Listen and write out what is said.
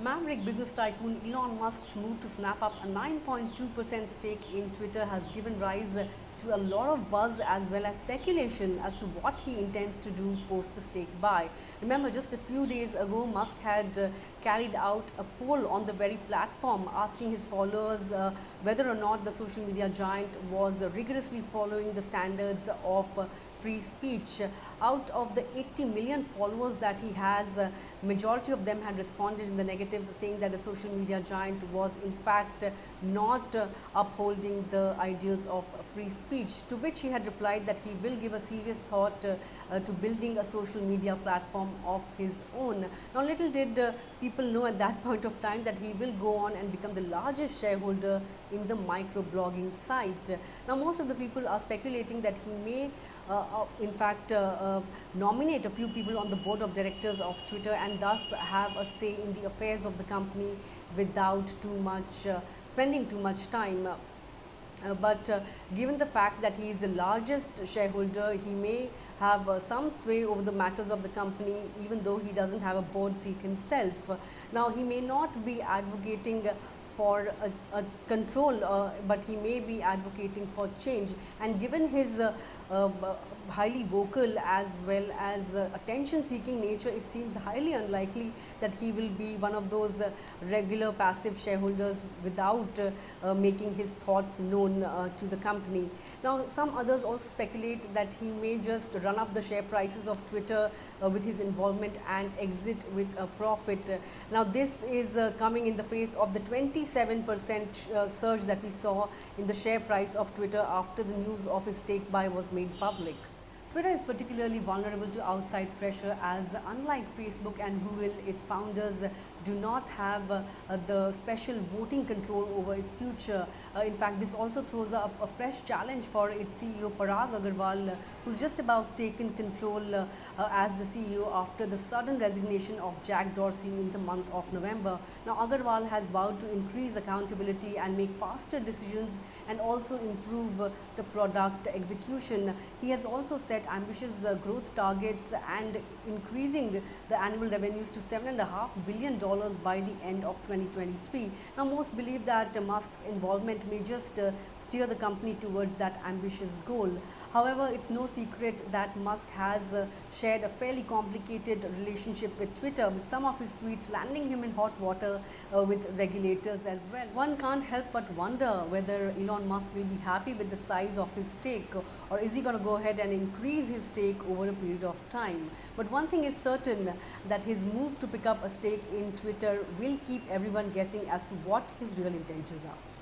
Maverick business tycoon Elon Musk's move to snap up a 9.2% stake in Twitter has given rise to a lot of buzz as well as speculation as to what he intends to do post the stake buy. Remember, just a few days ago, Musk had carried out a poll on the very platform asking his followers whether or not the social media giant was rigorously following the standards of free speech. Out of the 80 million followers that he has, majority of them had responded in the negative, saying that the social media giant was in fact not upholding the ideals of free speech, to which he had replied that he will give a serious thought to building a social media platform of his own. Now, little did people know at that point of time that he will go on and become the largest shareholder in the microblogging site. Now, most of the people are speculating that he may in fact nominate a few people on the board of directors of Twitter and thus have a say in the affairs of the company without too much spending too much time. But given the fact that he is the largest shareholder, he may have some sway over the matters of the company, even though he doesn't have a board seat himself. Now, he may not be advocating for a control, but he may be advocating for change. And given his highly vocal as well as attention-seeking nature, it seems highly unlikely that he will be one of those regular passive shareholders without making his thoughts known to the company. Now, some others also speculate that he may just run up the share prices of Twitter with his involvement and exit with a profit. Now, this is coming in the face of the 27% surge that we saw in the share price of Twitter after the news of his take buy was made public. Twitter is particularly vulnerable to outside pressure as, unlike Facebook and Google, its founders do not have the special voting control over its future. In fact, this also throws up a fresh challenge for its CEO Parag Agrawal, who's just about taken control as the CEO after the sudden resignation of Jack Dorsey in the month of November. Now, Agrawal has vowed to increase accountability and make faster decisions and also improve the product execution. He has also set ambitious growth targets and increasing the annual revenues to $7.5 billion by the end of 2023. Now, most believe that Musk's involvement may just steer the company towards that ambitious goal. However, it's no secret that Musk has shared a fairly complicated relationship with Twitter, with some of his tweets landing him in hot water with regulators as well. One can't help but wonder whether Elon Musk will be happy with the size of his stake, or is he going to go ahead and increase his stake over a period of time. But one thing is certain, that his move to pick up a stake in Twitter will keep everyone guessing as to what his real intentions are.